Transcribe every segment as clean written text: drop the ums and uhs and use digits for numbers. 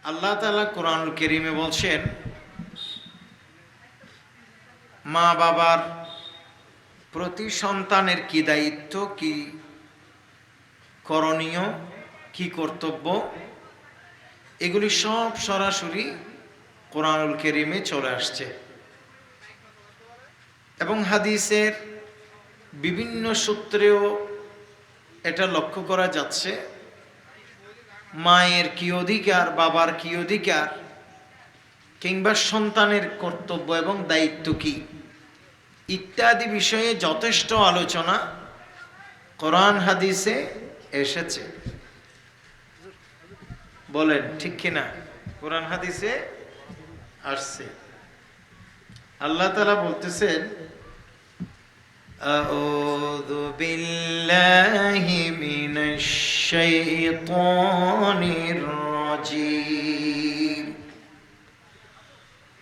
আল্লাহ তাআলা কোরআনুল কারীমে বলছেন, মা বাবার প্রতি সন্তানের কি দায়িত্ব, কি করণীয়, কি কর্তব্য, এগুলি সব সরাসরি কোরআনুল কারীমে চলে আসছে এবং হাদিসের বিভিন্ন সূত্রেও এটা লক্ষ্য করা যাচ্ছে। মায়ের কি অধিকার, বাবার কি অধিকার, কিংবা সন্তানের কর্তব্য এবং দায়িত্ব কি ইত্যাদি বিষয়ে যথেষ্ট আলোচনা কোরআন হাদিসে এসেছে। বলেন ঠিক কিনা? কোরআন হাদিসে আসছে। আল্লাহ তাআলা বলতেছেন, আউযু বিল্লাহি মিনাশ শাইতানির রাজীম।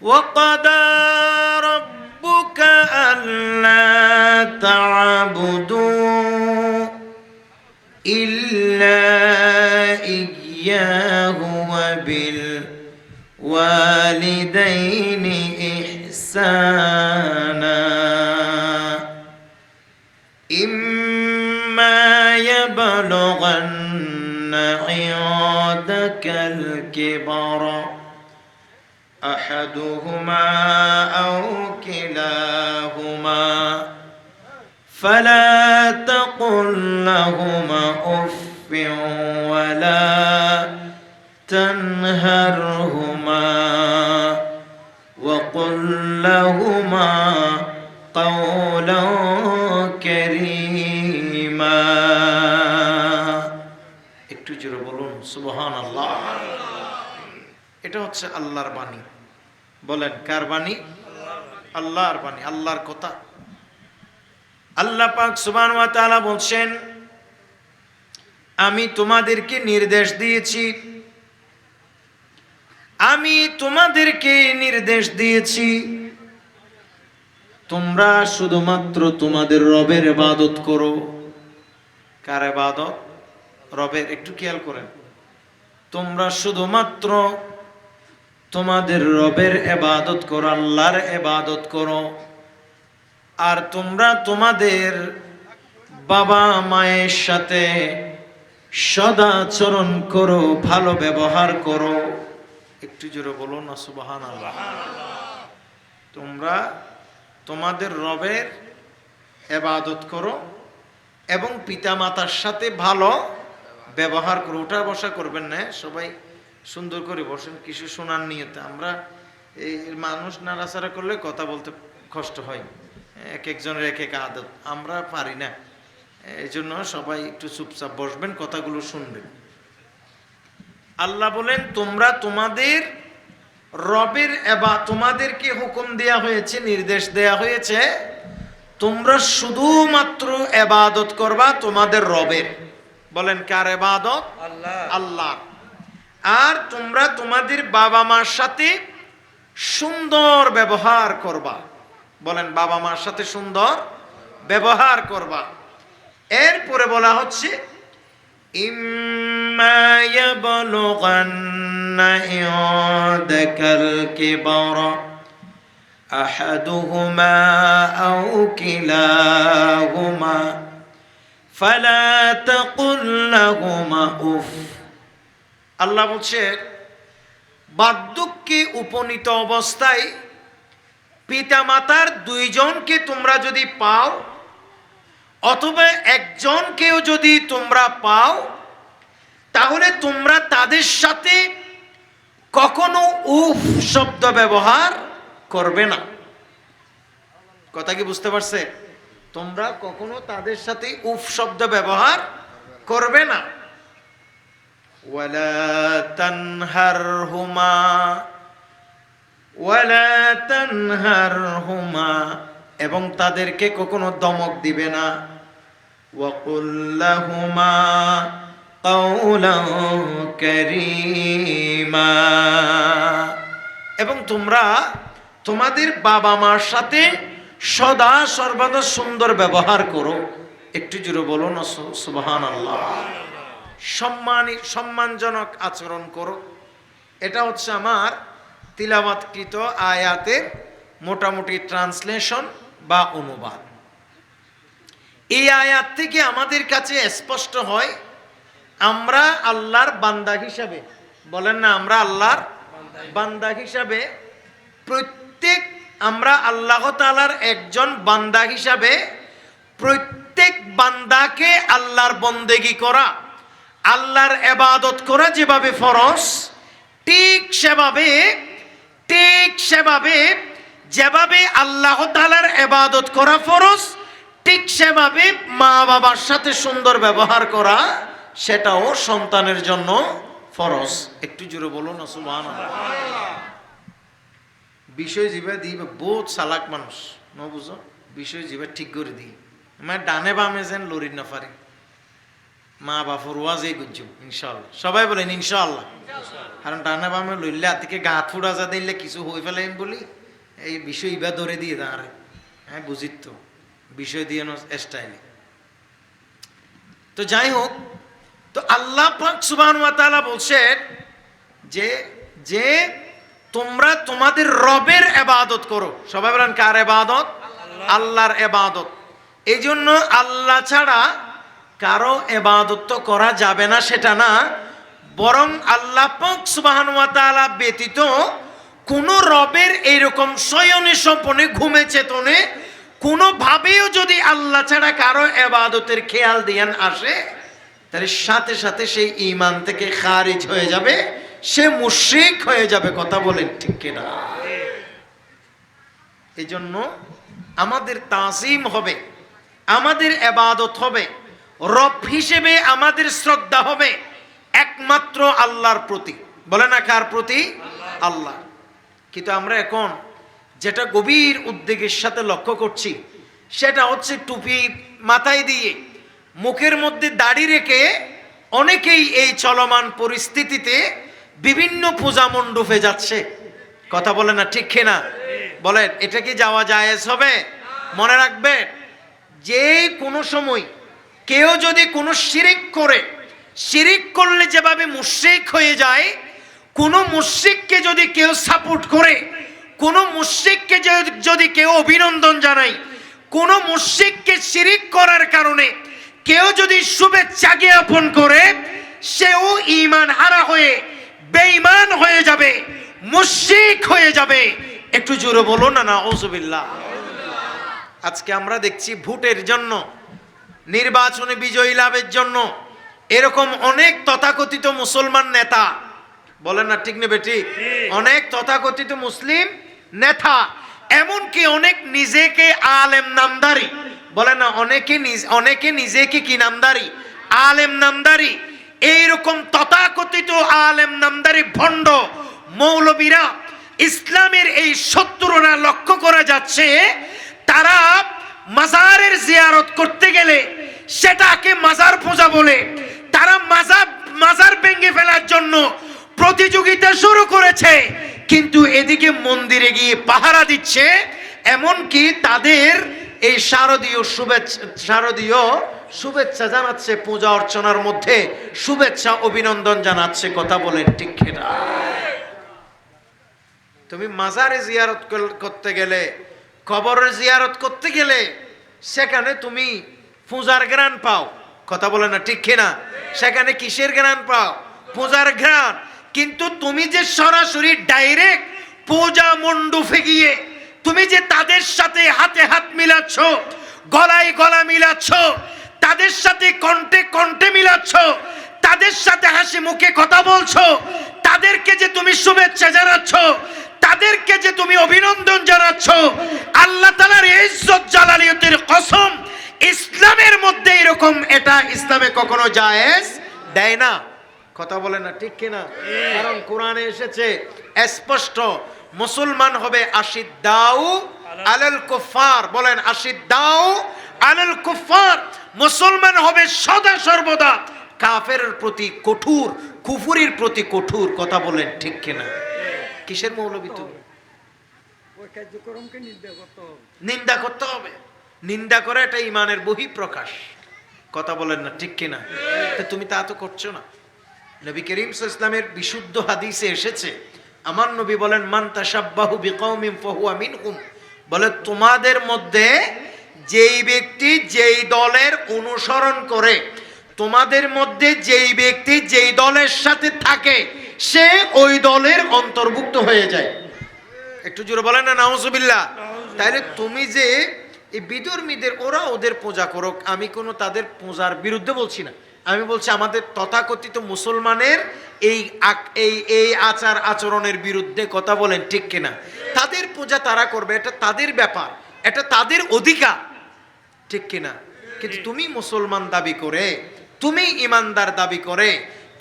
ওয়া ক্বাদা রাব্বুকা আল্লা তা'বুদু ইল্লা ইয়্যাহু ওয়া বিল ওয়ালিদাইনি ইহসানা ইম্মা ইয়াবলুগান্না ইনদাকাল কিবরা আহাদুহুমা আও কিলাহুমা ফালা তাকুল লাহুমা উফফিন ওয়ালা تنهرهما وقل لهما قولا كريما। একটু জোরে বলুন সুবহানাল্লাহ। এটা হচ্ছে আল্লাহর বাণী। বলেন কার বাণী? আল্লাহর বাণী, আল্লাহর কথা। আল্লাহ পাক সুবহানাহু ওয়া তাআলা বলছেন, আমি তোমাদেরকে নির্দেশ দিয়েছি, আমি তোমাদেরকে নির্দেশ দিয়েছি তোমরা শুধুমাত্র তোমাদের রবের ইবাদত করো। কার ইবাদত? রবের। একটু খেয়াল করেন, তোমরা শুধুমাত্র তোমাদের রবের ইবাদত করো, আল্লাহর ইবাদত করো। আর তোমরা তোমাদের বাবা মায়ের সাথে সদাচরণ করো, ভালো ব্যবহার করো। একটু জোরে বলুন না সুবহানাল্লাহ। তোমরা তোমাদের রবের ইবাদত করো এবং পিতামাতার সাথে ভালো ব্যবহার করো। উঠা বসা করবেন না, সবাই সুন্দর করে বসেন, কিছু শোনার নিয়তে। আমরা এই মানুষ নাড়াচাড়া করলে কথা বলতে কষ্ট হয়, এক একজনের এক এক আদত, আমরা পারি না। এই জন্য সবাই একটু চুপচাপ বসবেন, কথাগুলো শুনবেন। আল্লাহ বলেন, তোমরা তোমাদের রবের তোমাদেরকে হুকুম দেয়া হয়েছে, নির্দেশ দেয়া হয়েছে, তোমরা শুধুমাত্র ইবাদত করবা তোমাদের রবের। বলেন কার ইবাদত? আল্লাহ। আর তোমরা তোমাদের বাবা মার সাথে সুন্দর ব্যবহার করবা। বলেন বাবা মার সাথে সুন্দর ব্যবহার করবা। এরপরে বলা হচ্ছে, ইম্মা ইয়াবলুগান্না ইনদাকাল কিবরা আহাদুহুমা আও কিলাহুমা ফালা তাকুল লাহুমা উফ। আল্লাহ বলছে, বার্ধক্যে উপনীত অবস্থায় পিতামাতার দুইজনকে তোমরা যদি পাও, অথবা একজনকেও যদি তোমরা পাও, তাহলে তোমরা তাদের সাথে কখনো উফ শব্দ ব্যবহার করবে না। কথা কি বুঝতে পারছে? তোমরা কখনো তাদের সাথে উফ শব্দ ব্যবহার করবে না। ওয়ালা তানহারহুমা ওয়ালা তানহারহুমা, এবং তাদেরকে কখনো ধমক দিবে না। ওয়াকুল লাহুমা কাওলান কারীমা, এবং তোমরা তোমাদের বাবা মার সাথে সদা সর্বদা সুন্দর ব্যবহার করো। একটু জোরে বলুন সুবহানাল্লাহ। সম্মানজনক আচরণ করো। এটা হচ্ছে আমার তিলাওয়াতকৃত আয়াতের মোটামুটি ট্রান্সলেশন বা অনুবাদ। এই আয়াত থেকে আমাদের কাছে স্পষ্ট হয় আমরা আল্লাহর বান্দা হিসাবে, বলেন না, আমরা আল্লাহর বান্দা হিসাবে প্রত্যেক, আমরা আল্লাহ তাআলার একজন বান্দা হিসাবে প্রত্যেক বান্দাকে আল্লাহর বন্দেগী করা, আল্লাহর ইবাদত করা যেভাবে ফরজ, ঠিক সেভাবে যেভাবে আল্লাহ তাআলার ইবাদত করা ফরজ, ঠিক সেভাবে মা বাবার সাথে সুন্দর ব্যবহার করা সেটাও সন্তানের জন্য ফরজ। একটু জোরে বলুন না সুবহানাল্লাহ। বিষয় জিবা দিবে বহুত চালাক মানুষ ন বুঝো, বিষয় জিবা ঠিক করে দিই মানে ডানে বামে যেন লড়ির না পারে। মা বাপর ওয়াজে গুজব ইনশাআল্লাহ, সবাই বলেন ইনশাআল্লাহ। কারণ ডানে বামে লইলে থেকে গা ফুড়া যা দিলে কিছু হয়ে ফেলে বলি এই বিষয় ইবা ধরে দিয়ে দাঁড়ায়। হ্যাঁ বুঝিত তো বিষয় দিয়ে স্টাইলে। তো যাই হোক, তো আল্লাহ পাক সুবহানাহু ওয়া তাআলা বলছেন যে যে তোমরা তোমাদের রবের ইবাদত করো। সবাই বলেন কার ইবাদত? আল্লাহর ইবাদত। এই জন্য আল্লাহ ছাড়া কারো ইবাদত তো করা যাবে না সেটা না, বরং আল্লাহ পাক সুবহানাহু ওয়া তাআলা ব্যতীত কোন রবের এইরকম শয়নে স্বপনে ঘুমে চেতনে কোনোভাবেও যদি আল্লাহ ছাড়া কারো ইবাদতের খেয়াল দিয়ান আসে তাহলে সাথে সাথে সেই ঈমান থেকে খারিজ হয়ে যাবে, সে মুশরিক হয়ে যাবে। কথা বলেন ঠিক কিনা? এই জন্য আমাদের তাজিম হবে, আমাদের ইবাদত হবে, রব হিসেবে আমাদের শ্রদ্ধা হবে একমাত্র আল্লাহর প্রতি। বলে না কার প্রতি? আল্লাহ। কিন্তু আমরা এখন যেটা গভীর উদ্বেগের সাথে লক্ষ্য করছি সেটা হচ্ছে টুপি মাথায় দিয়ে মুখের মধ্যে দাড়ি রেখে অনেকেই এই চলমান পরিস্থিতিতে বিভিন্ন পূজা মণ্ডপে যাচ্ছে। কথা বলে না ঠিক কিনা? বলেন এটা কি যাওয়া জায়েজ হবে? মনে রাখবে যে কোনো সময় কেউ যদি কোনো শিরিক করে, শিরিক করলে যেভাবে মুশরিক হয়ে যায়, কোনো মুশরিককে যদি কেউ সাপোর্ট করে, কোনো মুশরিককে যদি কেউ অভিনন্দন জানায়, কোনো মুশরিককে শিরিক করার কারণে কেউ যদি শুভেচ্ছা জ্ঞাপন করে, সেও ঈমান হারা হয়ে বেঈমান হয়ে যাবে, মুশরিক হয়ে যাবে। একটু জোরে বলো না নাউযুবিল্লাহ। আজকে আমরা দেখছি ভোটের জন্য, নির্বাচনে বিজয়ী লাভের জন্য এরকম অনেক তথাকথিত মুসলমান নেতা, বলেন না ঠিক নেবে ঠিক, অনেক তথাকথিত মুসলিম নেতা, এমনকি অনেক নিজেকে আলেম নামদারি, বলে না অনেকে নিজেকে কি নামদারি? আলেম নামদারি। এইরকম তথাকথিত আলেম নামদারি ভণ্ড মৌলবীরা, ইসলামের এই শত্রুরা লক্ষ্য করা যাচ্ছে তারা মাজারের জিয়ারত করতে গেলে সেটাকে মাজার পূজা বলে তারা মাজার ভেঙে ফেলার জন্য প্রতিযোগিতা শুরু করেছে। কিন্তু এদিকে মন্দিরে গিয়ে পাহারা দিচ্ছে, এমনকি তাদের এই শারদীয় শুভেচ্ছা জানাচ্ছে, পূজা অর্চনার মধ্যে শুভেচ্ছা অভিনন্দন জানাচ্ছে। কথা বলেন ঠিক কিনা? তুমি মাজারে জিয়ারত করতে গেলে, কবরের জিয়ারত করতে গেলে সেখানে তুমি পূজার ঘ্রাণ পাও। কথা বলে না ঠিক কিনা? সেখানে কিসের ঘ্রাণ পাও? পূজার ঘ্রাণ। কিন্তু তুমি যে সরাসরি ডাইরেক্ট পূজা মণ্ডপে গিয়ে তুমি যে তাদের সাথে হাতে হাত মিলাচ্ছ, গলায় গলা মিলাচ্ছ, তাদের সাথে কণ্ঠে কণ্ঠে মিলাচ্ছ, তাদের সাথে হাসি মুখে কথা বলছো, তাদেরকে যে তুমি শুভেচ্ছা জানাচ্ছ, তাদেরকে যে তুমি অভিনন্দন জানাচ্ছ, আল্লাহ তাআলার ইজ্জত জালালিয়তের কসম, ইসলামের মধ্যে এরকম এটা ইসলামে কখনো জায়েজ দেয় না। কথা বলে না ঠিক কিনা? কারণ কোরআনে এসেছে স্পষ্ট, মুসলমান হবে আশিদ্দাউ আলাল কুফার। বলেন আশিদ্দাউ আলাল কুফার। মুসলমান হবে সদা সর্বদা কাফেরের প্রতি কঠোর, কুফরির প্রতি কঠোর। কথা বলেন ঠিক কিনা? কিসের মৌলবী তুমি? ওই কার্যক্রমকে নিন্দা করতে হবে। নিন্দা করে এটা ঈমানের বহিঃপ্রকাশ। কথা বলেন না ঠিক কিনা? তুমি তা তো করছো না। নবী করিম সাল্লাল্লাহু আলাইহি ওয়াসাল্লামের বিশুদ্ধ হাদিসে এসেছে, আমার নবী বলেন মান তাশাব্বাহু বিকওমিন ফাহুয়া মিনহুম, বলে তোমাদের মধ্যে যেই ব্যক্তি যেই দলের অনুসরণ করে, তোমাদের মধ্যে যেই ব্যক্তি যেই দলের সাথে থাকে সে ওই দলের অন্তর্ভুক্ত হয়ে যায়। একটু জোরে বলেন না নাউজুবিল্লাহ। তাহলে তুমি যে এই বিধর্মীদের, ওরা ওদের পূজা করুক, আমি কোনো তাদের পূজার বিরুদ্ধে বলছি না, আমি বলছি আমাদের তথাকথিত মুসলমানের এই এই আচার আচরণের বিরুদ্ধে কথা বলেন, ঠিক কিনা? তাদের পূজা তারা করবে, এটা তাদের ব্যাপার, এটা তাদের অধিকার, ঠিক কিনা? কিন্তু তুমি মুসলমান দাবি করে, তুমি ইমানদার দাবি করে,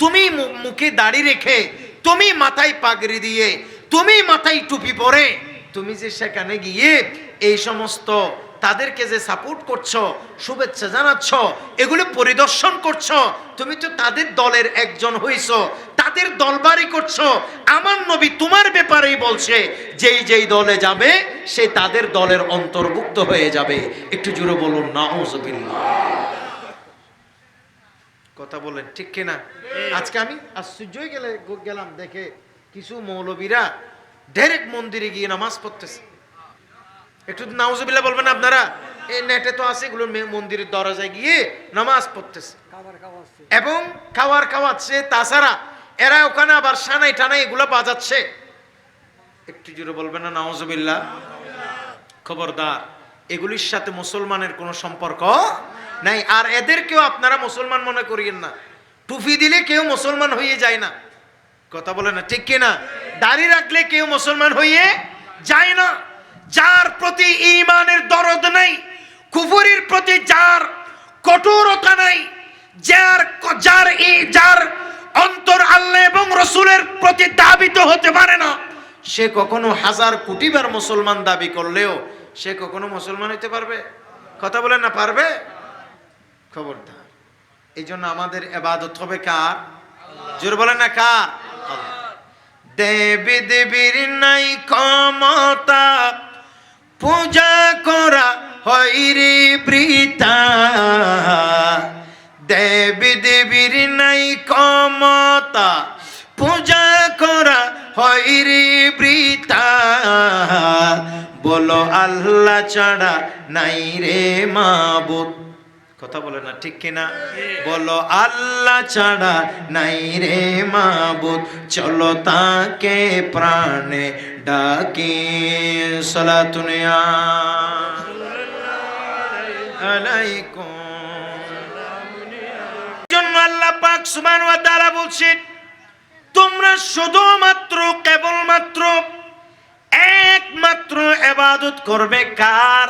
তুমি মুখে দাড়ি রেখে, তুমি মাথায় পাগড়ি দিয়ে, তুমি মাথায় টুপি পরে, তুমি যে সেখানে গিয়ে এই সমস্ত তাদেরকে যে সাপোর্ট করছো, শুভেচ্ছা জানাচ্ছ, এগুলো পরিদর্শন করছো, তুমি তো তাদের দলের একজন হইছো, তাদের দলবাড়ি করছো। আমার নবী তোমার ব্যাপারেই বলছে যেই যেই দলে যাবে সে তাদের দলের অন্তর্ভুক্ত হয়ে যাবে। একটু জোরে বলুন নাউজুবিল্লাহ। কথা বলেন ঠিক কিনা? আজকে আমি আশ্চর্য হয়ে গেলাম দেখে কিছু মৌলবীরা ডাইরেক্ট মন্দিরে গিয়ে নামাজ পড়তেছে। একটু নাউজুবিল্লাহ বলবেন আপনারা? এই নেটে তো আছে, এগুলো মন্দিরের দরজায় গিয়ে নামাজ পড়তেছে এবং খাওয়াচ্ছে। তাছাড়া এরা ওখানে আবার সানাই টানাই এগুলো বাজাচ্ছে। একটু জোরে বলবেন না নাউজুবিল্লাহ? খবরদার, এগুলির সাথে মুসলমানের কোনো সম্পর্ক নাই। আর এদেরকেও আপনারা মুসলমান মনে করিয়েন না। টুপি দিলে কেউ মুসলমান হয়ে যায় না, কথা বলে না ঠিক কিনা? দাড়ি রাখলে কেউ মুসলমান হয়ে যায় না। যার প্রতি ঈমানের দরদ নাই, কুফরির প্রতি যার কঠোরতা নাই, যার অন্তর আল্লাহ এবং রাসূলের প্রতি দাবিত হতে পারে না, সে কখনো হাজার কোটিবার মুসলমান দাবি করলেও সে কখনো মুসলমান হতে পারবে? কথা বলেন না, পারবে? খবরদার। এই জন্য আমাদের ইবাদত হবে কার? জোরে বলেন না কার? দেবী দেবীর নাই ক্ষমতা, পূজা করা হয় রে বৃথা। দেবী দেবীর নাই ক্ষমতা, পূজা করা হয় রে বৃথা। বলো আল্লাহ ছাড়া নাই রে মাবুদ। কথা বলে না ঠিক কিনা? বলো আল্লাহ ছাড়া নাই রে মাবুদ, চলো তাকে প্রাণে ডাকি। সালাতুন আলাইকুম। জন্য আল্লাহ পাক সুবহানাহু ওয়া তাআলা বলছেন, তোমরা শুধুমাত্র কেবলমাত্র একমাত্র ইবাদত করবে কার?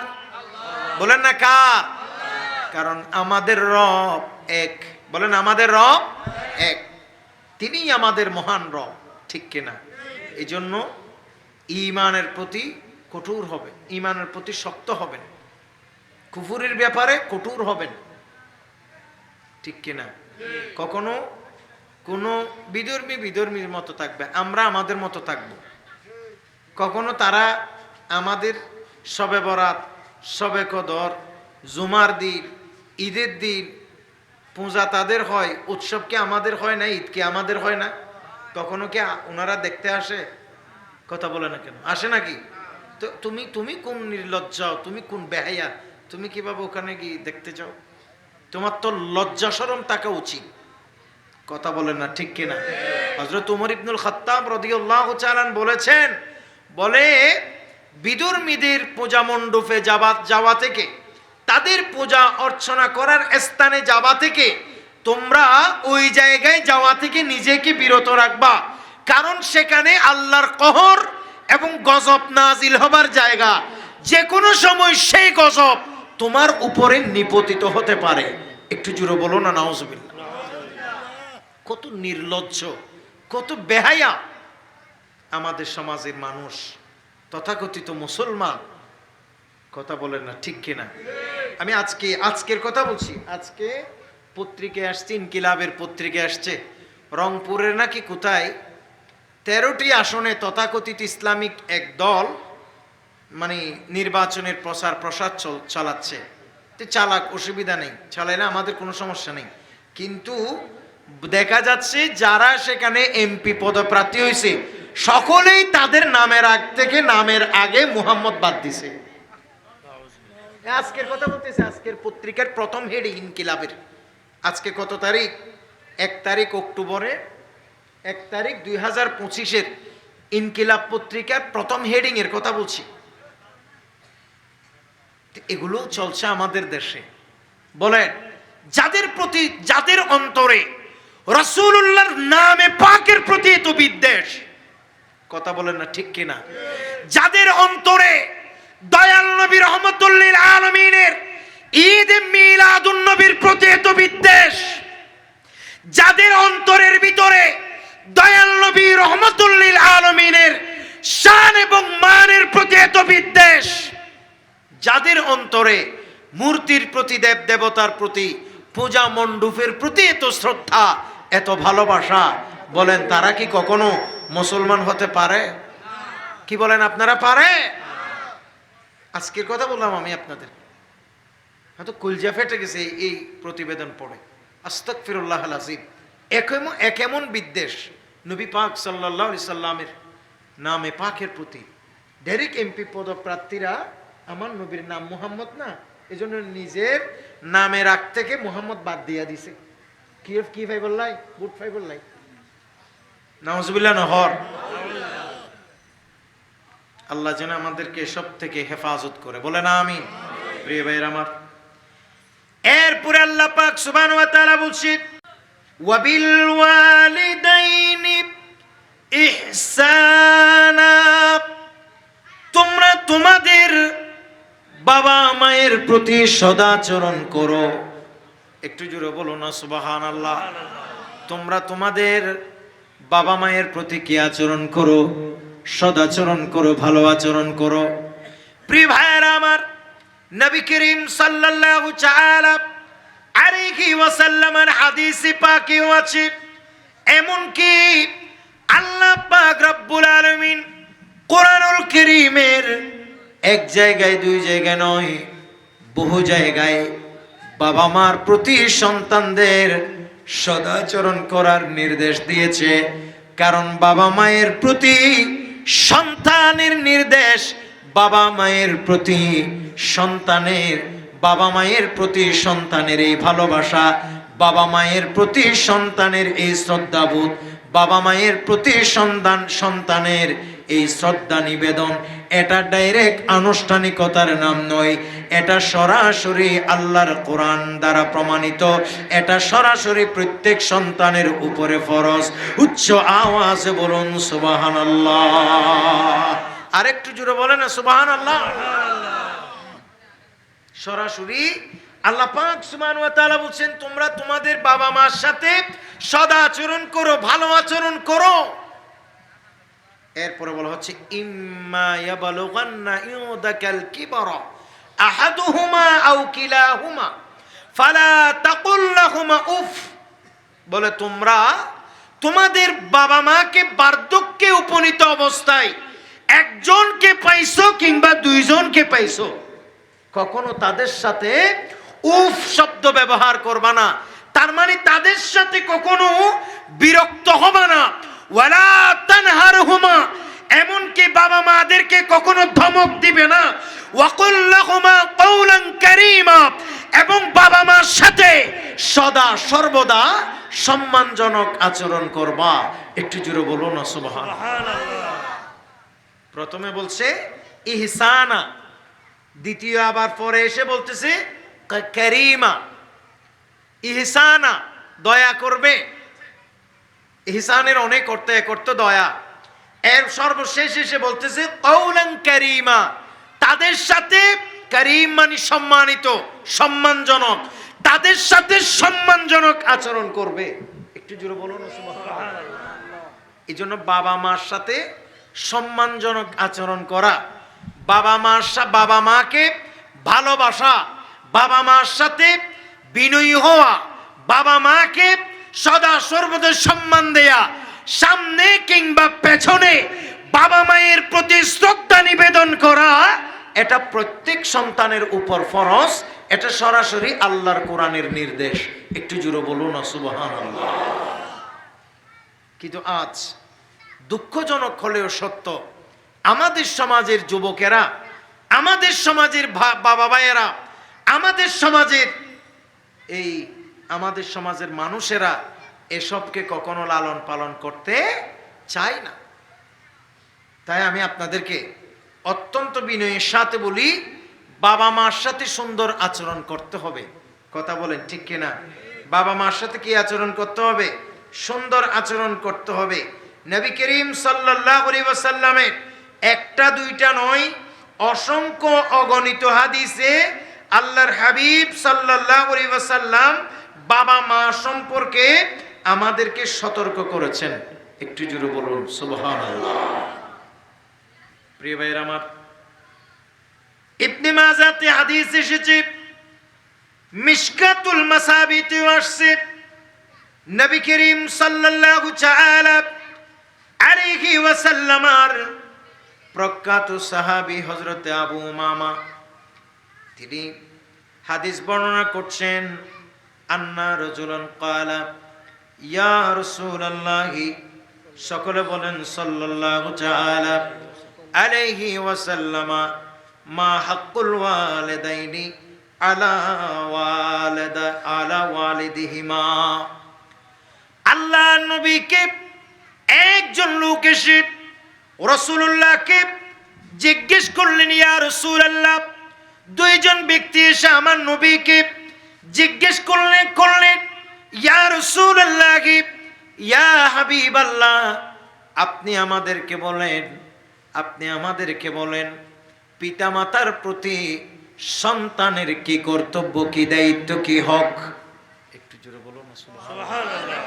বলেন না কার? কারণ আমাদের রব এক। বলেন আমাদের রব এক, তিনিই আমাদের মহান রব, ঠিক কিনা? এই জন্য ঈমানের প্রতি কঠোর হবে, ঈমানের প্রতি শক্ত হবেন, কুফরের ব্যাপারে কঠোর হবেন, ঠিক কিনা? কখনো কোনো বিধর্মীর মতো থাকবে, আমরা আমাদের মতো থাকব। কখনো তারা আমাদের শবে বরাত, শবে কদর, জুমার দিন, ঈদের দিন পূজা তাদের হয়, উৎসব কি আমাদের হয় না? ঈদ কি আমাদের হয় না? কখনো কি ওনারা দেখতে আসে? কথা বলে না কেন? আসে নাকি? তো তুমি কোন নির্লজ্জা, তুমি কোন বেহায়া, তুমি কিভাবে ওখানে গিয়ে দেখতে যাও? তোমার তো লজ্জা শরম থাকা উচিত। কথা বলেন না ঠিক কিনা? হযরত ওমর ইবনুল খাত্তাব রাদিয়াল্লাহু তাআলা বলেছেন, বলে বিধর্মীদের পূজা মণ্ডপে যাওয়া থেকে, তাদের পূজা অর্চনা করার স্থানে যাওয়া থেকে, তোমরা ওই জায়গায় যাওয়া থেকে নিজেকে বিরত রাখবা। কারণ সেখানে আল্লাহর কহর এবং গজব নাজিল হবার জায়গা। যে কোনো সময় সেই গজব তোমার উপরে নিপতিত হতে পারে। একটু জোরে বলো না নাউজুবিল্লাহ। কত নির্লজ্জ, কত বেহায়া আমাদের সমাজের মানুষ, তথাকথিত মুসলমান। কথা বলেন না ঠিক কিনা? আমি আজকের কথা বলছি। আজকে পত্রিকায় আসছে, ইনকিলাবের পত্রিকায় আসছে, রংপুরের নাকি কোথায় 13টি আসনে তথাকথিত ইসলামিক এক দল মানে নির্বাচনের প্রসার চালাচ্ছে। চালাক, অসুবিধা নেই, চালাইলে আমাদের কোনো সমস্যা নেই। কিন্তু দেখা যাচ্ছে যারা সেখানে এমপি পদপ্রার্থী হয়েছে সকলেই তাদের নামের আগে মুহাম্মদ বাদ দিছে। আজকের কথা বলতেছে, আজকের পত্রিকার প্রথম হেড ইনকিলাবের, আজকে কত তারিখ? 1 তারিখ অক্টোবরে 1 তারিখ 2025 ইনকিলাব পত্রিকার প্রথম হেডিং এর কথা বলছি। এগুলো চলছে আমাদের দেশে। বলেন, যাদের অন্তরে রাসূলুল্লাহর নামে পাকের প্রতি এত বিদ্বেষ, কথা বলেন না ঠিক কিনা? যাদের অন্তরে দয়াল নবী রাহমাতুল লিল আলামিনের ঈদ মিলাদুন নবীর প্রতি এত বিদ্বেষ, যাদের অন্তরের ভিতরে দয়াল নবী রাহমাতুল লিল আলামিনের শান এবং মানের প্রতি এত বিদ্বেষ, যাদের অন্তরে মূর্তির প্রতি, দেব দেবতার প্রতি, পূজা মণ্ডপের প্রতি এত শ্রদ্ধা, এত ভালোবাসা, বলেন তারা কি কখনো মুসলমান হতে পারে? কি বলেন আপনারা, পারে? আজকের কথা বললাম আমি আপনাদের, হয়তো কলজা ফেটে গেছে এই প্রতিবেদন পড়ে। আস্তাগফিরুল্লাহল আযীম। এমন বিদ্বেষ নবী পাক সাল্লাল্লাহু আলাইহি সাল্লামের নামে পাকের প্রতি। ডাইরেক্ট এমপি পদপ্রার্থীরা আমার নবীর নাম মুহাম্মদ না, এজন্য নিজের নামের আগ থেকে মুহাম্মদ বাদ দিয়া দিছে। কি ভাই বললাই? গুড ভাই বললাই? নাউজুবিল্লাহ নহর। আল্লাহ যেন আমাদেরকে সব থেকে হেফাজত করে, বলে না আমিন। প্রিয় ভাইয়ের আমার, এরপরে আল্লাহ পাক সুবহানাহু ওয়া তাআলা বলছেন, ওয়াবিল ওয়ালিদাইনি ইহসানা, তোমরা তোমাদের বাবা মায়ের প্রতি সদাচরণ করো। একটু জোরে বলো না সুবহানাল্লাহ। তোমরা তোমাদের বাবা মায়ের প্রতি কি আচরণ করো? সদাচরণ করো, ভালো আচরণ করো। প্রিয় ভাইয়েরা আমার, নবী করিম সাল্লাল্লাহু তাআলা আলাইহি ওয়াসাল্লামের হাদিসে পাকেও আছে, এমনকি আল্লাহ পাক রব্বুল আলামিন কোরআনুল কারীমের এক জায়গায় দুই জায়গায় নয়, বহু জায়গায় বাবা মার প্রতি সন্তানদের সদাচরণ করার নির্দেশ দিয়েছে। কারণ বাবা মায়ের প্রতি সন্তানের নির্দেশ, বাবা মায়ের প্রতি সন্তানের এই ভালোবাসা, বাবা মায়ের প্রতি সন্তানের এই শ্রদ্ধাবোধ, বাবা মায়ের প্রতি সন্তানের এই শ্রদ্ধা নিবেদন, এটা ডাইরেক্ট আনুষ্ঠানিকতার নাম নয়, এটা সরাসরি আল্লাহর কোরআন দ্বারা প্রমাণিত, এটা সরাসরি প্রত্যেক সন্তানের উপরে ফরজ। উচ্চ আওয়াজে বলুন সুবহানাল্লাহ। আরেকটু জোরে বলেন না সুবহানাল্লাহ। সরাসরি আল্লাহ পাক সুবহানাহু ওয়া তাআলা বলছেন, তোমরা তোমাদের বাবা মার সাথে সদাচরণ করো, ভালো আচরণ করো। এরপরে বলা হচ্ছে, ইম্মা ইয়াবলুগান্না ইউদাকাল কিবরা আহাদুহুমা আও কিলাহুমা ফালা তাকুল লাহুমা উফ। বলে তোমরা তোমাদের বাবা মাকে বার্ধক্যে উপনীত অবস্থায় একজনকে পাইছো কিংবা দুইজনকে পাইছো, কখনো তাদের সাথে উফ শব্দ ব্যবহার করবা না। তার মানে তাদের সাথে কখনো বিরক্ত হবে না। ওয়ালা তানহারহুমা, এমনকি বাবা মাদেরকে কখনো ধমক দিবে না। ওয়াকুল লাহুমা কাওলান কারীমা, এবং বাবা মার সাথে সদা সর্বদা সম্মানজনক আচরণ করবা। একটু জোরে বলুন না সুবহানাল্লাহ। প্রথমে বলছে ইহসানা, দ্বিতীয় আবার পরে এসে বলতেছে কারীমা। ইহসানা, দয়া করবে। ইহসানের অনেক অর্থ, এক অর্থ দয়া। এর সর্বশেষ এসে বলতেছে কাওলান কারীমা, তাদের সাথে, কারীম মানে সম্মানিত, সম্মানজনক, তাদের সাথে সম্মানজনক আচরণ করবে। একটু জোরে বলুন সুবহানাল্লাহ। এই জন্য বাবা মার সাথে সম্মানজনক আচরণ করা, বাবা মাকে ভালোবাসা, বাবা মার সাথে বিনয়ী হওয়া, বাবা মাকে সদা সর্বদা সম্মান দেয়া, সামনে কিংবা পেছনে বাবা মায়ের প্রতি শ্রদ্ধা নিবেদন করা, এটা প্রত্যেক সন্তানের উপর ফরজ, এটা সরাসরি আল্লাহর কোরআনের নির্দেশ। একটু জোরে বলুন না সুবহানাল্লাহ। কিন্তু আজ দুঃখজনক হলেও সত্য, আমাদের সমাজের যুবকেরা, আমাদের সমাজের বাবা ভাইয়েরা, আমাদের সমাজের মানুষেরা এসবকে কখনো লালন পালন করতে চায় না। তাই আমি আপনাদেরকে অত্যন্ত বিনয়ের সাথে বলি, বাবা মার সাথে সুন্দর আচরণ করতে হবে। কথা বলেন ঠিক কিনা? বাবা মার সাথে কি আচরণ করতে হবে? সুন্দর আচরণ করতে হবে। নবী করিম সাল্লাল্লাহু আলাইহি ওয়াসাল্লামের একটা দুইটা নয়, অসংখ্য অগণিত হাদিসে আল্লাহর হাবিব সাল্লাল্লাহু আলাইহি ওয়াসাল্লাম বাবা মা সম্পর্কে আমাদেরকে সতর্ক করেছেন। একটু জোরে বলুন সুবহানাল্লাহ। প্রিয় ভাইরা আমার, ইবনে মাজাতে হাদিস এসেছে, মিশকাতুল মাসাবিতে আসছে, নবী করিম সাল্লাল্লাহু তাআলা আলাইহি ওয়াসাল্লামের প্রখ্যাত সাহাবী হযরতে আবু উমামা তিনি হাদিস বর্ণনা করছেন, আন্না রাজুলান ক্বালা ইয়া রাসূলুল্লাহি, সকলে বলেন সাল্লাল্লাহু তাআলা আলাইহি ওয়াসাল্লামা, মা হাক্কুল ওয়ালিদাইনি আলা ওয়ালিদিহিমা। আল্লাহ নবীকে একজন লোক এসে রাসূলুল্লাহকে জিজ্ঞেস করলেন, ইয়া রাসূলুল্লাহ, দুইজন ব্যক্তি এসে আমার নবীকে জিজ্ঞেস করলেন ইয়া রাসূলুল্লাহ, ইয়া হাবিবাল্লাহ, আপনি আমাদেরকে বলেন পিতামাতার প্রতি সন্তানের কি কর্তব্য, কি দায়িত্ব, কি হক? একটু জোরে বলুন না সুবহানাল্লাহ।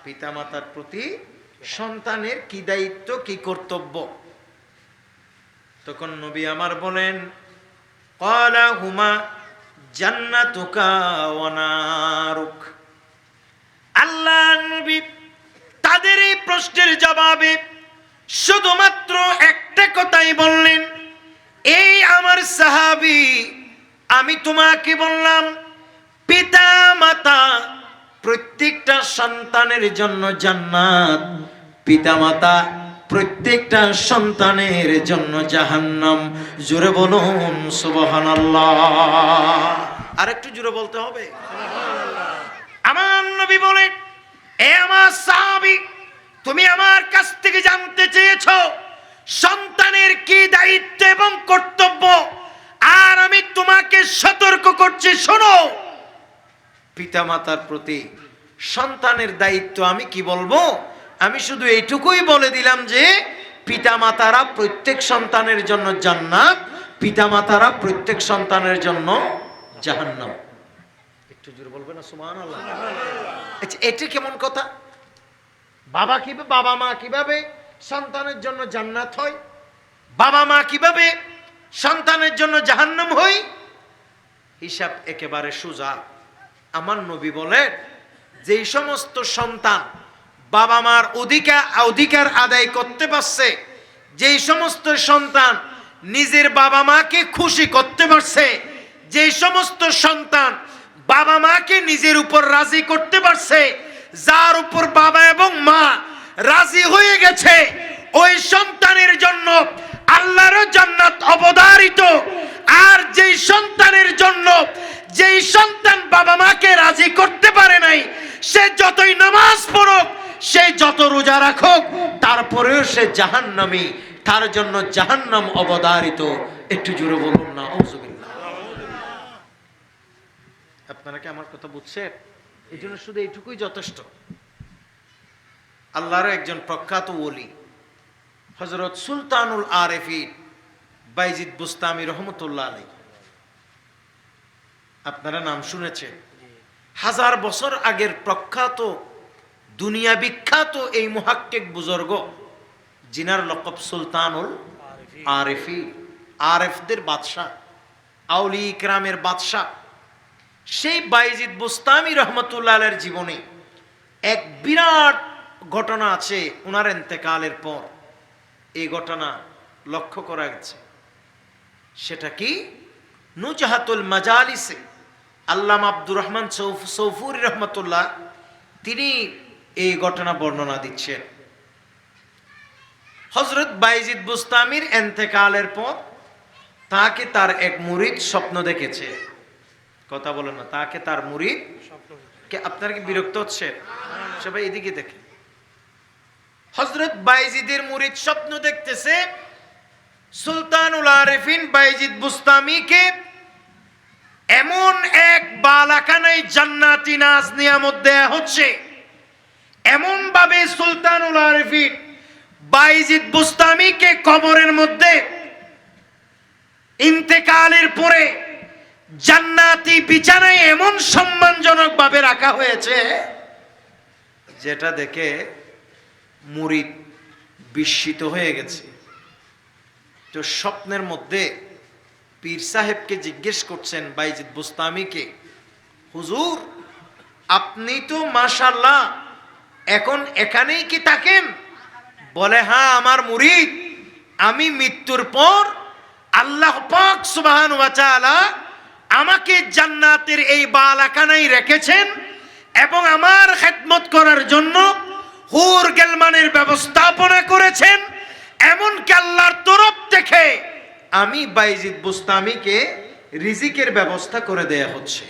পিতামাতার প্রতি সন্তানের কি দায়িত্ব, কি কর্তব্য? তখন নবী আমার বলেন, ক্বালা হুমা জান্নাতুকা ওয়া নারুক। আল্লাহ নবী তাদের এই প্রশ্নের জবাবে শুধুমাত্র একটা কথাই বললেন, এই আমার সাহাবী, আমি তোমাকে বললাম পিতা মাতা প্রত্যেকটা সন্তানের জন্য জান্নাত, পিতা মাতা প্রত্যেকটা সন্তানের জন্য জাহান্নাম। জোরে বলুন সুবহানাল্লাহ। আরেকটু জোরে বলতে হবে সুবহানাল্লাহ। আমার নবী বলেন, এ আমার সাহাবী, তুমি আমার কাছ থেকে জানতে চেয়েছো সন্তানের কি দায়িত্ব এবং কর্তব্য, আর আমি তোমাকে সতর্ক করছি, শোনো, পিতামাতার প্রতি সন্তানের দায়িত্ব আমি কি বলবো? আমি শুধু এইটুকুই বলে দিলাম যে পিতামাতারা প্রত্যেক সন্তানের জন্য জান্নাত, পিতামাতারা প্রত্যেক সন্তানের জন্য জাহান্নাম। একটু জোরে বলবেন না সুবহানাল্লাহ। আচ্ছা, এটা কেমন কথা? বাবা মা কিভাবে সন্তানের জন্য জান্নাত হয়, বাবা মা কিভাবে সন্তানের জন্য জাহান্নাম হয়? হিসাব একেবারে সোজা। আমার নবী বলেন, যেই সমস্ত সন্তান বাবা মার অধিকার আদায় করতে পারছে, যেই সমস্ত সন্তান নিজের বাবা মাকে খুশি করতে পারছে, যেই সমস্ত সন্তান বাবা মাকে নিজের উপর রাজি করতে পারছে, যার উপর বাবা এবং মা রাজি হয়ে গেছে, ওই সন্তানের জন্য আল্লাহর জান্নাত অবধারিত। আর যেই সন্তানের জন্য, যেই সন্তান বাবা মাকে রাজি করতে পারে নাই, সে যতই নামাজ পড়ুক, সে যত রোজা রাখুক, তারপরেও সে জাহান্নামী, তার জন্য জাহান্নাম অবধারিত। একটু জোরে বলুন না আউযুবিল্লাহ। আপনারা কি আমার কথা বুঝছেন? এই জন্য শুধু এইটুকুই যথেষ্ট। আল্লাহর একজন প্রখ্যাত ওলি হযরত সুলতানুল আরেফিন বাইজিদ বুস্তামি রহমতুল্লাহ আলাইহি, আপনারা নাম শুনেছেন। 1000 বছর আগের প্রখ্যাত, দুনিয়া বিখ্যাত এই মুহাক্কিক বুজুর্গ, জিনার লকব সুলতানুল আরেফিন, আরেফদের বাদশাহ, আউলিয়া ইকরামের বাদশাহ। সেই বাইজিদ বুস্তামি রহমতুল্লাহ আলাইহির জীবনে এক বিরাট ঘটনা আছে ওনার ইন্তেকালের পর। এই ঘটনা লক্ষ্য করা গেছে। সেটা কি? নুজহাতুল মাজালিসে আল্লামা আব্দুর রহমান সৌফুরি রহমতুল্লাহ তিনি এই ঘটনা বর্ণনা দিচ্ছেন। হযরত বায়জিদ বুস্তামির ইন্তেকালের পর তাকে তার এক মুরিদ স্বপ্ন দেখেছে। কথা বলেন না, তাকে তার মুরিদ কে, আপনারা কি বিরক্ত হচ্ছে? সবাই এদিকে দেখে। হযরত বায়জিদের মুরিদ স্বপ্ন দেখতেছে সুলতানুল আরিফিন বায়জিদ বুস্তামিকে এমন এক বালাখানায় জান্নাতি নাজ নিয়ামত দেয়া হচ্ছে, এমন ভাবে সুলতানুল আরিফিন বায়জিদ বুস্তামিকে কবরের মধ্যে ইন্তেকালের পরে জান্নাতি বিছানায় এমন সম্মানজনক ভাবে রাখা হয়েছে, যেটা দেখে মুরিদ বিস্মিত হয়ে গেছে। তো স্বপ্নের মধ্যে পীর সাহেবকে জিজ্ঞেস করছেন বায়জিদ বুস্তামিকে, হুজুর আপনি তো মাশাআল্লাহ এখন এখানেই কি থাকেন? বলে হ্যাঁ, আমার মুরিদ, আমি মৃত্যুর পর আল্লাহ পাক সুবহানাহু ওয়া তাআলা আমাকে জান্নাতের এই বালাখানায় রেখেছেন এবং আমার খেদমত করার জন্য হুর গেলমানের ব্যবস্থাপনা করেছেন। এমনকি আল্লাহর তরফ থেকে আমি বায়জিদ বুস্তামিকে রিজিকের ব্যবস্থা করে দেয়া হচ্ছে।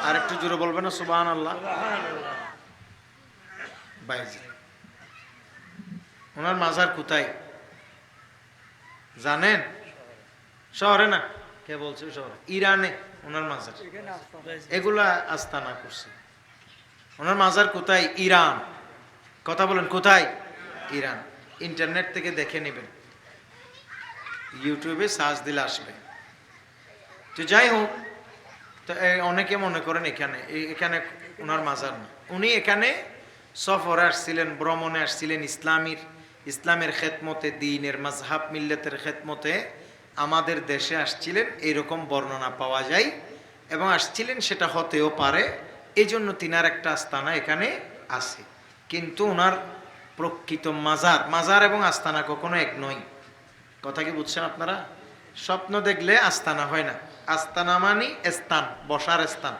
আর একটু জোরে বলবেন না সুবহানাল্লাহ। বায়জিদ, ওনার মাজার কোথায় জানেন? শহরে না, কে বলছে শহরে? ইরানে ওনার মাজার। এগুলা আস্তানা করছে। ওনার মাজার কোথায়? ইরান। কথা বলেন কোথায়? ইরান। ইন্টারনেট থেকে দেখে নেবেন, ইউটিউবে সার্চ দিলে আসবে। তো যাই হোক, তো অনেকে মনে করেন এখানে ওনার মাজার না। উনি এখানে সফরে আসছিলেন, ভ্রমণে আসছিলেন, ইসলামের খেদমতে, দ্বীনের মাযহাব মিল্লাতের খেদমতে আমাদের দেশে আসছিলেন, এইরকম বর্ণনা পাওয়া যায়। এবং আসছিলেন, সেটা হতেও পারে, এই জন্য তিনার একটা আস্তানা এখানে আছে। কিন্তু ওনার প্রকৃত মাজার এবং আস্তানা কখনো এক নয়। কথা কি বুঝছেন আপনারা? স্বপ্ন দেখলে আস্তানা হয় না। আস্তানা মানে স্থান, বসার স্থান।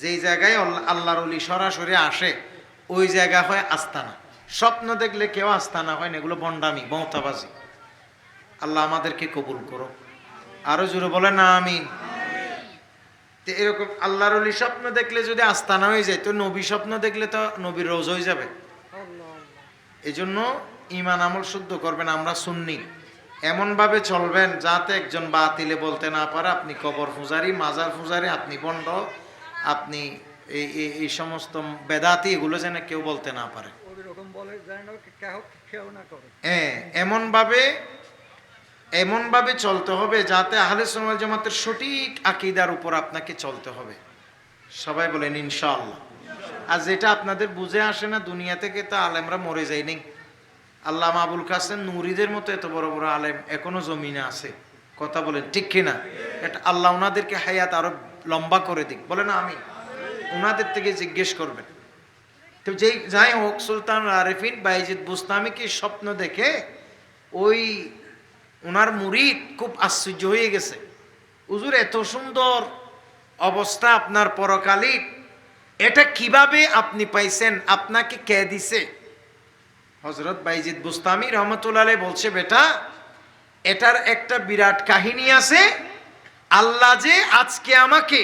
যেই জায়গায় আল্লাহর ওলি সরাসরি আসে ওই জায়গা হয় আস্তানা। স্বপ্ন দেখলে কেউ আস্তানা হয় না, এগুলো ভণ্ডামি, বৌতাবাজি। আল্লাহ আমাদেরকে কবুল করো। আরো জোরে বলে না আমিন। এরকম আল্লাহর ওলি স্বপ্ন দেখলে যদি আস্তানা হয়ে যায়, তো নবী স্বপ্ন দেখলে তো নবীর রোজ হয়ে যাবে। এই জন্য ঈমান আমল শুদ্ধ করবেন। আমরা সুন্নি, এমন ভাবে চলবেন যাতে একজন বাতিলে বলতে না পারে আপনি কবর পূজারি, মাজার পূজারি, আপনি ভণ্ড, আপনি এই সমস্ত বেদাতি, এগুলো যেন কেউ বলতে না পারে। হ্যাঁ, এমন ভাবে চলতে হবে যাতে আহলে সুন্নাত ওয়াল জামাতের সঠিক আকীদার উপর আপনাকে চলতে হবে। সবাই বলেন ইনশাআল্লাহ। আর যেটা আপনাদের বুঝে আসে না, দুনিয়া থেকে তো আলেমরা মরে যায় নাই। আল্লামা আবুল কাসেম নুরিদের মতো এত বড় বড় আলেম এখনো জমিনে আছে। কথা বলেন ঠিক কিনা? এটা আল্লাহ ওনাদেরকে হায়াত আরো লম্বা করে দিক, বলে না আমি। ওনাদের থেকে জিজ্ঞেস করবেন। তো যাই হোক, সুলতান আরিফিন বায়জিদ বুস্তামিকে স্বপ্ন দেখে ওই ওনার মুরিদ খুব আশ্চর্য হয়ে গেছে। হুজুর এত সুন্দর অবস্থা আপনার পরকালীন, এটা কিভাবে আপনি পাইছেন? আপনাকে কে দিছে? হযরত বায়জিদ বুস্তামি রহমতুল্লাহ আলাইহি বলছে, বেটা এটার একটা বিরাট কাহিনী আছে। আল্লাহ যে আজকে আমাকে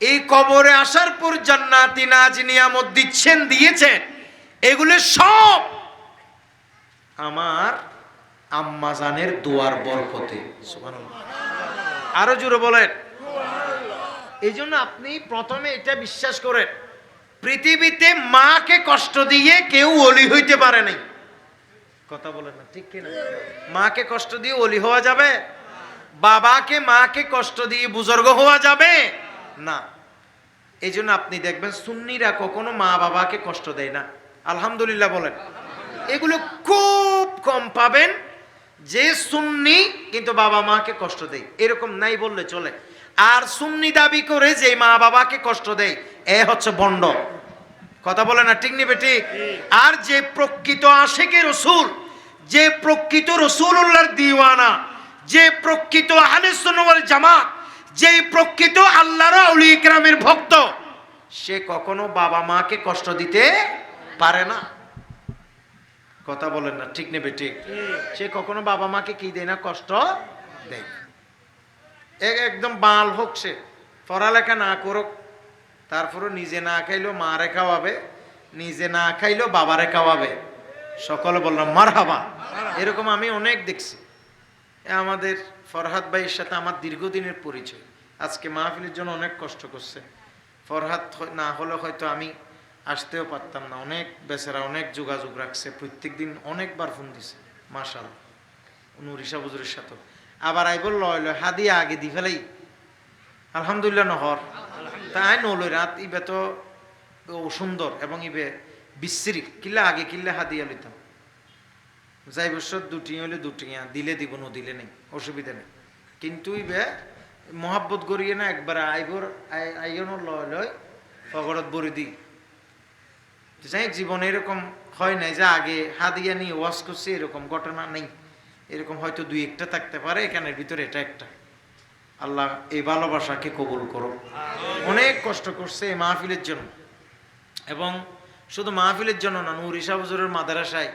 এই কবরে আসার পর জান্নাতি নাজ নিয়ামত দিয়েছেন, এগুলো সব আমার আম্মা জানের দোয়ার বরকতে। সুবহানাল্লাহ। আরো জোরে বলেন। এই জন্য আপনি প্রথমে এটা বিশ্বাস করেন, পৃথিবীতে মাকে কষ্ট দিয়ে কেউ ওলি হইতে পারে নাই। কথা বলেন না ঠিক কিনা? মাকে কষ্ট দিয়ে ওলি হওয়া যাবে? মাকে কষ্ট দিয়ে বুজুর্গ হওয়া যাবে না। এই জন্য আপনি দেখবেন সুন্নিরা কখনো মা বাবাকে কষ্ট দেয় না। আলহামদুলিল্লাহ বলেন। এগুলো খুব কম পাবেন যে সুন্নি কিন্তু বাবা মাকে কষ্ট দেয়, এরকম নাই বললে চলে। আর সুন্নি দাবি করে যে মা বাবাকে কষ্ট দেয়, এ হচ্ছে ভণ্ড। কথা বলে না ঠিক নিবে ঠিক? আর যে প্রকৃত আশিকে রসুল, যে প্রকৃত রসুলুল্লাহর দিওয়ানা, যে প্রকৃত আহলে সুন্নাত ওয়াল জামাত, যে প্রকৃত আল্লাহর আউলিয়া কিরামের ভক্ত, সে কখনো বাবা মাকে কষ্ট দিতে পারে না। কথা বলেন না, ঠিক নেবে ঠিক? সে কখনো বাবা মাকে কি দেয় না, কষ্ট দেয়। একদম বাল হোক, সে পড়ালেখা না করুক, তারপরে নিজে না খাইলেও মারে খাওয়াবে, নিজে না খাইলেও বাবারে খাওয়াবে। সকলে বললাম মারহাবা। এরকম আমি অনেক দেখছি। আমাদের ফরহাদ ভাইয়ের সাথে আমার দীর্ঘদিনের পরিচয়। আজকে মাহফিলের জন্য অনেক কষ্ট করছে। ফরহাদ না হলে হয়তো আমি আসতেও পারতাম না। অনেক বেচারা অনেক যোগাযোগ রাখছে, প্রত্যেক দিন অনেকবার ফোন দিছে। মাশাআল্লাহ, নুরিশা বুজুরের সাথে আবার আই বলল হাদিয়া আগে দি ফেলাই, আলহামদুলিল্লাহ নহর তাই নলই রাত ইবে তো সুন্দর এবং ইবে বিশ্রী কিল্লা আগে কিল্লা হাদিয়া লইতাম। যাই বছর দুটি হইলে দুটি দিলে দিব, ন দিলে নেই, অসুবিধা নেই। কিন্তু ইবে মহাব্বত করিয়ে না একবার আইবর আইন লয় ফগরত বরি দি। যাই জীবনে এরকম হয় নাই যে আগে হাদিয়া নিয়ে ওয়াজ করছি, এরকম ঘটনা নেই। এরকম হয়তো দুই একটা থাকতে পারে, এখানের ভিতরে এটা একটা। আল্লাহ এই ভালোবাসাকে কবুল করো। অনেক কষ্ট করছে এই মাহফিলের জন্য, এবং শুধু মাহফিলের জন্য না, নুরিশা হুজুরের মাদ্রাসায়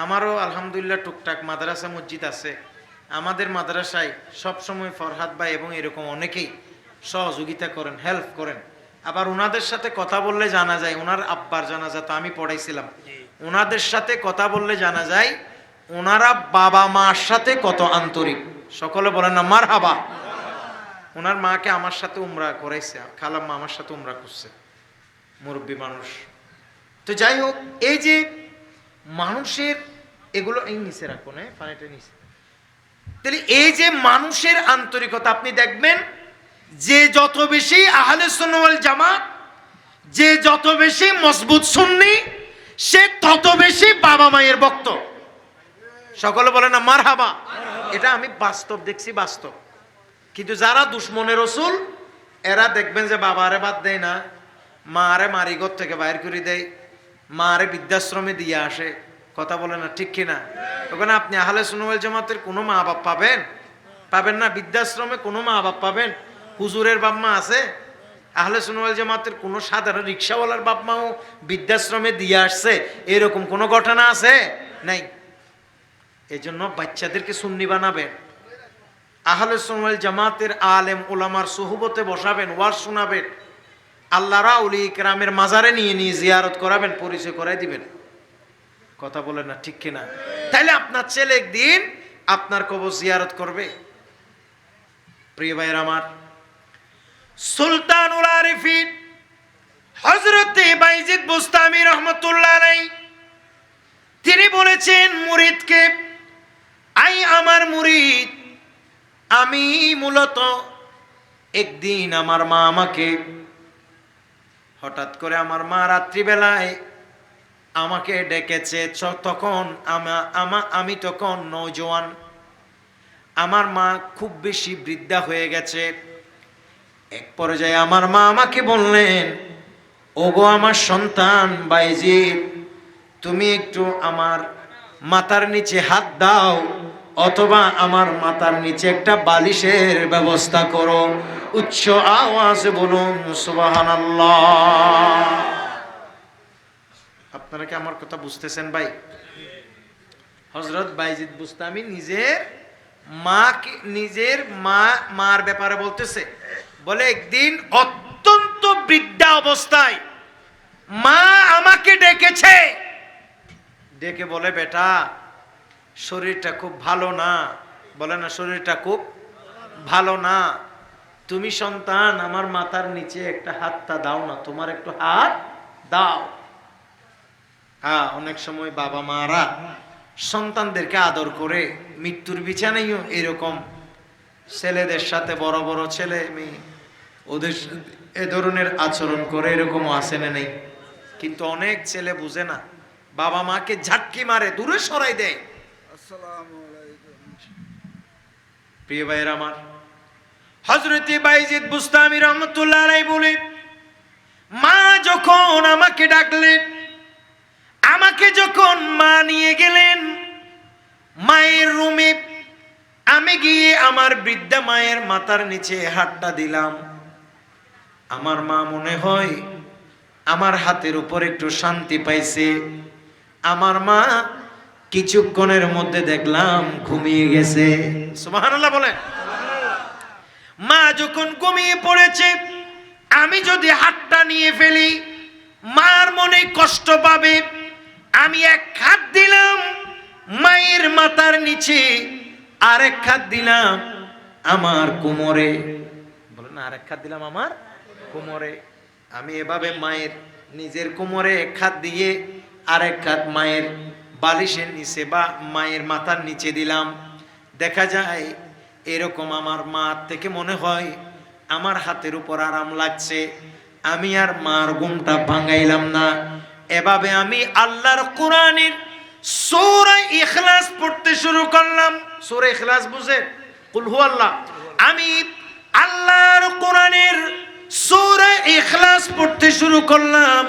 আমারও আলহামদুলিল্লাহ টুকটাক মাদ্রাসা মসজিদ আছে। আমাদের মাদ্রাসায় সবসময় ফরহাদ ভাই এবং এরকম অনেকেই সহযোগিতা করেন, হেল্প করেন। আবার ওনাদের সাথে কথা বললে জানা যায়, ওনার আব্বার জানাজা তো আমি পড়াইছিলাম, ওনাদের সাথে কথা বললে জানা যায় ওনারা বাবা মার সাথে কত আন্তরিক। সকলে বলেন না মারহাবা। ওনার মাকে আমার সাথে উমরা করাইছে, খালাম্মা আমার সাথে উমরা করছে, মুরব্বী মানুষ। তো যাই হোক, এই যে মানুষের এগুলো এই নিচে রাখো না, পানিটা নিচে। তাহলে এই যে মানুষের আন্তরিকতা আপনি দেখবেন, যে যত বেশি আহলে সুন্নাহ ওয়াল জামাত, যে যত বেশি মজবুত সুন্নি, সে তত বেশি বাবা মায়ের ভক্ত। সকলে বলে না মারহাবা। এটা আমি বাস্তব দেখছি, বাস্তব। কিন্তু যারা দুশ্মনের রসুল, এরা দেখবেন যে বাবারে বাদ দেয় না, মারে মারিঘর থেকে বাইর করে দেয়, মারে বৃদ্ধাশ্রমে দিয়ে আসে। কথা বলে না, ঠিক কিনা? ওখানে আপনি আহলে সুন্নাহ ওয়াল জামাতের কোনো মা বাপ পাবেন? পাবেন না। বৃদ্ধাশ্রমে কোনো মা বাপ পাবেন? হুজুরের বাপ মা আছে? আহলে সুন্নাহ ওয়াল জামাতের কোনো সাধারণ রিক্সাওয়ালার বাপ মাও বৃদ্ধাশ্রমে দিয়ে আসছে, এরকম কোনো ঘটনা আছে? নাই। এই জন্য বাচ্চাদেরকে সুন্নি বানাবেন, আহলে সুন্নাহ ওয়াল জামাতের আলেম ওলামার সুহবতে বসাবেন, ওয়াজ শোনাবেন, আল্লাহর আউলিয়া কিরামের মাজারে নিয়ে নিয়ে জিয়ারত করাবেন, পরিচয় করাই দিবেন। কথা বলেন না, ঠিক কিনা? তাইলে আপনার ছেলে একদিন আপনার কবর জিয়ারত করবে। প্রিয় ভাইয়ের আমার, সুলতানুল আরিফিন হযরত বাইজিদ বুস্তামি রাহমাতুল্লাহ আলাইহি তিনি বলেছেন মুরিদকে, আই আমার মুরিদ, আমি মূলত একদিন আমার মা আমাকে হঠাৎ করে, আমার মা রাত্রিবেলায় আমাকে ডেকেছে। তখন আমি তখন নওজোয়ান, আমার মা খুব বেশি বৃদ্ধা হয়ে গেছে। এক পর্যায়ে আমার মা আমাকে বললেন, ওগো আমার সন্তান বাইজিদ, তুমি একটু আমার মাথার নিচে হাত দাও, অথবা আমার মাথার নিচে একটা বালিশের ব্যবস্থা করো। উচ্চ আওয়াজে বলুন সুবহানাল্লাহ। আপনারা কি আমার কথা বুঝতেছেন ভাই? হযরত বাইজিদ বুস্তামি নিজের মার ব্যাপারে বলতেছে, বলে একদিন অত্যন্ত বৃদ্ধা অবস্থায় মা আমাকে ডেকেছে, ডেকে বলে, বেটা শরীরটা খুব ভালো না। বলে না, শরীরটা খুব ভালো না, তুমি সন্তান আমার মাথার নিচে একটা হাতটা দাও না, তোমার একটু হাত দাও। অনেক সময় বাবা মারা সন্তানদেরকে আদর করে, মৃত্যুর বিছানায়ও এরকম ছেলেদের সাথে, বড় বড় ছেলে মেয়ে ওদের এ ধরনের আচরণ করে, এরকম আছে না নেই? কিন্তু অনেক ছেলে বুঝে না, বাবা মাকে ঝাটকি মারে, দূরে সরাই দেয়। প্রিয় ভাইয়ের আমার, হযরত বাইজিদ বুস্তামি রাহমাতুল্লাহ আলাইহি বলে, মা যখন আমাকে ডাকলেন, আমাকে যখন মা নিয়ে গেলেন মায়ের রুমে, আমি আমি গিয়ে আমার বৃদ্ধা মায়ের মাথার নিচে হাতটা দিলাম। আমার মা মনে হয় আমার হাতের উপর একটু শান্তি পাইছে। আমার মা কিছুক্ষণের মধ্যে দেখলাম ঘুমিয়ে গেছে। সুবহানাল্লাহ বলেন। মা যখন ঘুমিয়ে পড়েছে, আমি যদি হাতটা নিয়ে ফেলি মার মনে কষ্ট পাবে। আমি এক হাত দিলাম মায়ের মাথার নিচে, আরেক হাত দিলাম আমার কোমরে। বলেন না, আরেক হাত দিলাম আমার কোমরে। আমি এভাবে মায়ের নিজের কোমরে এক হাত দিয়ে আরেক হাত মায়ের বালিশের নিচে বা মায়ের মাথার নিচে দিলাম। দেখা যায় এরকম আমার মা থেকে মনে হয় আমার হাতের উপর আরাম লাগছে। আমি আর মার ঘুমটা ভাঙাইলাম না। এভাবে আমি আল্লাহর কোরআনের সূরা ইখলাস পড়তে শুরু করলাম। সূরা ইখলাস বুঝেন? কুল হুয়াল্লাহ। আমি আল্লাহর কোরআনের সূরা ইখলাস পড়তে শুরু করলাম।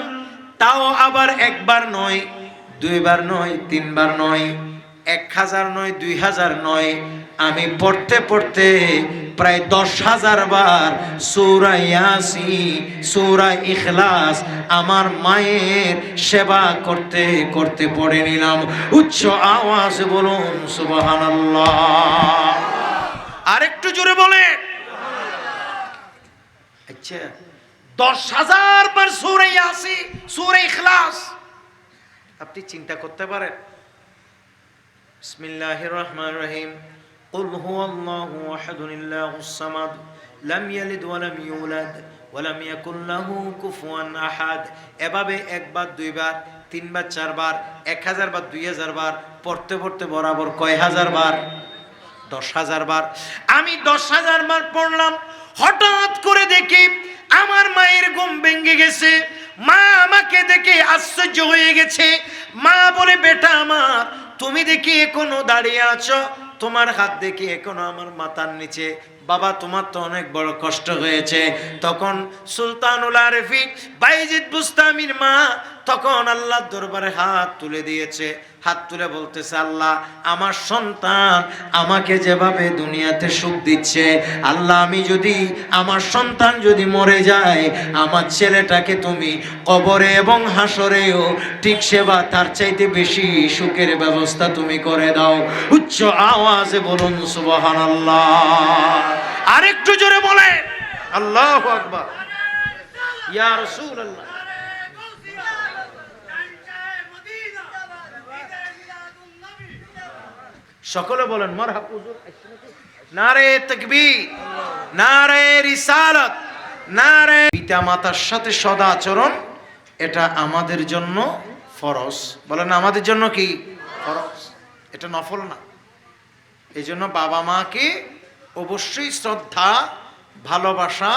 তাও আবার একবার নয়, দুইবার নয়, তিনবার নয়, 1000 নয়, 2000 নয়, আমি পড়তে পড়তে প্রায় 10,000 বার সূরা ইয়াসিন, সূরা ইখলাস আমার মায়ের সেবা করতে করতে পড়ে নিলাম। উচ্চ আওয়াজে বলুন সুবহানাল্লাহ। আরেকটু জোরে বলেন। আচ্ছা, 10,000 বার সূরা ইয়াসিন, সূরা ইখলাস আপনি চিন্তা করতে পারেন? বিসমিল্লাহির রহমানির রহিম। কুল হুয়াল্লাহু আহাদুল্লাহুস সামাদ লাম ইয়ালিদ ওয়া লাম ইউলাদ ওয়া লাম ইয়াকুল লাহু কুফুয়ান আহাদ। এভাবে একবার, দুইবার, তিনবার, চারবার, 1000 বার, 2000 বার পড়তে পড়তে বরাবর কয় হাজার বার? 10,000 বার। আমি 10,000 বার পড়লাম। হঠাৎ করে দেখি আমার মায়ের ঘুম ভেঙে গেছে। মা আমাকে দেখে আশ্চর্য হয়ে গেছে। মা বলে, বেটা আমার, তুমি দেখি এখনো দাঁড়িয়ে আছো, তোমার হাত দেখি এখনো আমার মাথার নিচে। বাবা, তোমার তো অনেক বড় কষ্ট হয়েছে। তখন সুলতানুল আরেফিন বাইজিদ বুস্তামির মা তখন আল্লাহর দরবারে হাত তুলে দিয়েছে। হাত তুলে বলতেছে, আল্লাহ, আমার সন্তান আমাকে যেভাবে দুনিয়াতে সুখ দিচ্ছে, আল্লাহ, আমি যদি, আমার সন্তান যদি মরে যায়, আমার ছেলেটাকে তুমি কবরে এবং হাসরেও ঠিক সেবা তার চাইতে বেশি সুখের ব্যবস্থা তুমি করে দাও। উচ্চ আওয়াজে বলুন সুবহানাল্লাহ। আরেকটু জোরে বলে আল্লাহু আকবার। ইয়া রাসূলুল্লাহ। সকলে বলেন মারহাবা। নারে তাকবীর, নারে রিসালাত, নারে। পিতা মাতার সাথে সদাচরণ, এটা আমাদের জন্য ফরজ। বলেন আমাদের জন্য কি ফরজ, এটা নফল না। এই জন্য বাবা মাকে অবশ্যই শ্রদ্ধা, ভালোবাসা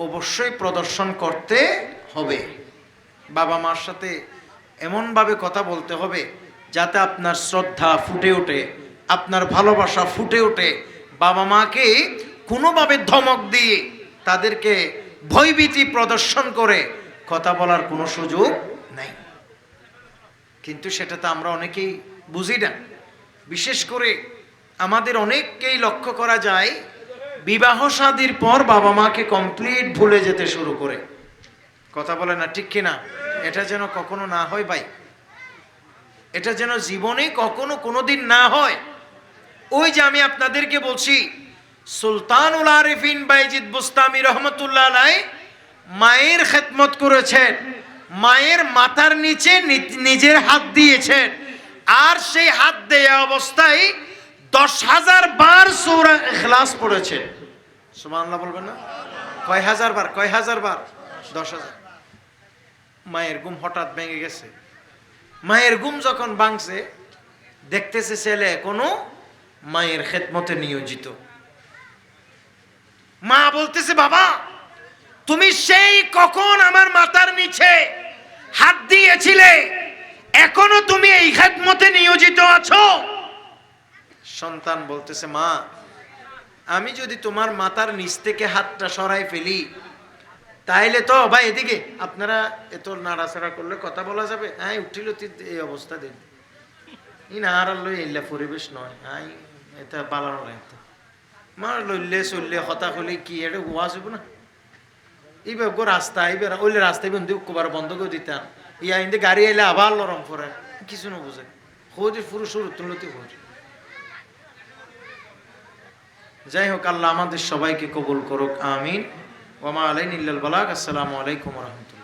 অবশ্যই প্রদর্শন করতে হবে। বাবা মার সাথে এমনভাবে কথা বলতে হবে যাতে আপনার শ্রদ্ধা ফুটে ওঠে, আপনার ভালোবাসা ফুটে ওঠে। বাবা মাকে কোনোভাবে ধমক দিয়ে, তাদেরকে ভয়ভীতি প্রদর্শন করে কথা বলার কোনো সুযোগ নাই। কিন্তু সেটা তো আমরা অনেকেই বুঝি না। বিশেষ করে আমাদের অনেককেই লক্ষ্য করা যায়, বিবাহ শাদীর পর বাবা মাকে কমপ্লিট ভুলে যেতে শুরু করে। কথা বলে না, ঠিক কিনা? এটা যেন কখনো না হয় ভাই, এটা যেন জীবনে কখনো কোনোদিন না হয়। ওই যে আমি আপনাদেরকে বলছি, সুলতানুল আরেফিন বাইজিদ বুস্তামি রহমতুল্লাহ আলাইহি মায়ের খেদমত করেছেন, মায়ের মাথার নিচে নিজের হাত দিয়েছেন, আর সেই হাত দেয়া অবস্থায় 10,000 বার সূরা ইখলাস পড়েছেন। সুবহানাল্লাহ বলবেন না? কয় হাজার বার? কয় হাজার বার? 10,000। মায়ের ঘুম হঠাৎ ভেঙে গেছে। মায়ের ঘুম যখন ভাঙছে, দেখতেছে ছেলে কোনো মায়ের খেদমতে নিয়োজিত। মা বলতেছে, বাবা, তুমি সেই কখন আমার মাথার নিচে হাত দিয়েছিলে, এখনো তুমি এই খেদমতে নিয়োজিত আছো? সন্তান বলতেছে, মা, আমি যদি তোমার মাথার নিচ থেকে হাতটা সরাই ফেলি, তাইলে তো ভাই, এদিকে আপনারা এত নাড়াচাড়া করলে কথা বলা যাবে? হ্যাঁ, উঠিল এই অবস্থা দেন, ই না আর এলা পরিবেশ নয়, হ্যাঁ, এটা বালানো রাখতে মা লইলে চললে হতা হলে কি এটা ওয়াজ হইব না। এইবার গো রাস্তা এইবার ওইলে রাস্তায় বন্ধু কবার বন্ধ করে দিতাম, ইয়া ইন্দে গাড়ি আইলে আবার লরম করে, কিছু না বুঝে খোঁজ পুরো শুরু তুলতে খোঁজ। যাই হোক, আল্লাহ আমাদের সবাইকে কবুল করুক, আমিন। ওয়া মা আলাইনা ইল্লাল বালাগ। আসসালামু আলাইকুম ওয়া রাহমাতুল্লাহ।